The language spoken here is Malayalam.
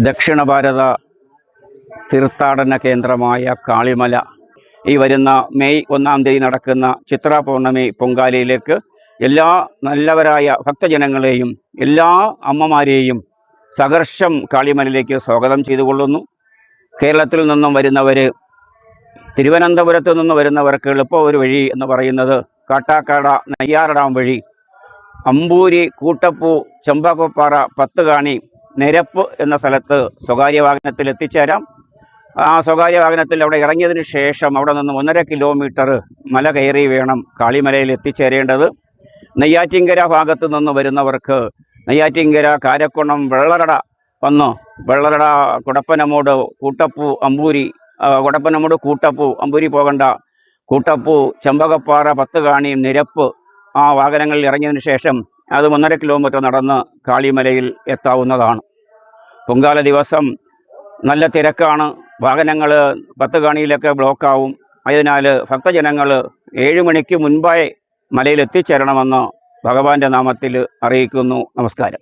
ദക്ഷിണ ഭാരത തീർത്ഥാടന കേന്ദ്രമായ കാളിമല ഈ വരുന്ന മെയ് 1 തീയതി നടക്കുന്ന ചിത്ര പൗർണമി പൊങ്കാലയിലേക്ക് എല്ലാ നല്ലവരായ ഭക്തജനങ്ങളെയും എല്ലാ അമ്മമാരെയും സഹർഷം കാളിമലയിലേക്ക് സ്വാഗതം ചെയ്തുകൊള്ളുന്നു. കേരളത്തിൽ നിന്നും വരുന്നവർ, തിരുവനന്തപുരത്ത് നിന്ന് വരുന്നവർക്ക് എളുപ്പ ഒരു വഴി എന്ന് പറയുന്നത് കാട്ടാക്കട നെയ്യാർ ഡാം വഴി അമ്പൂരി, കൂട്ടപ്പൂ, ചെമ്പകപ്പാറ, പത്തുകാണി, നിരപ്പ് എന്ന സ്ഥലത്ത് സ്വകാര്യ വാഹനത്തിൽ എത്തിച്ചേരാം. ആ സ്വകാര്യ വാഹനത്തിൽ അവിടെ ഇറങ്ങിയതിന് ശേഷം അവിടെ നിന്ന് 1.5 കിലോമീറ്റർ മല കയറി വേണം കാളിമലയിൽ എത്തിച്ചേരേണ്ടത്. നെയ്യാറ്റിൻകര ഭാഗത്ത് നിന്ന് വരുന്നവർക്ക് നെയ്യാറ്റിൻകര, കാരക്കുണം, വെള്ളറട വന്ന് വെള്ളറട, കുടപ്പനമൂട്, കൂട്ടപ്പൂ, അമ്പൂരി, കുടപ്പനമൂട്, കൂട്ടപ്പൂ, അമ്പൂരി പോകണ്ട, കൂട്ടപ്പൂ, ചെമ്പകപ്പാറ, പത്തുകാണി, നിരപ്പ് ആ വാഹനങ്ങളിൽ ഇറങ്ങിയതിന് ശേഷം അത് 1.5 കിലോമീറ്റർ നടന്ന് കാളിമലയിൽ എത്താവുന്നതാണ്. പൊങ്കാല ദിവസം നല്ല തിരക്കാണ്. വാഹനങ്ങൾ പത്തുകാണിയിലൊക്കെ ബ്ലോക്കാവും. അതിനാൽ ഭക്തജനങ്ങൾ 7 മണിക്ക് മുൻപായി മലയിൽ എത്തിച്ചേരണമെന്ന് ഭഗവാന്റെ നാമത്തിൽ അറിയിക്കുന്നു. നമസ്കാരം.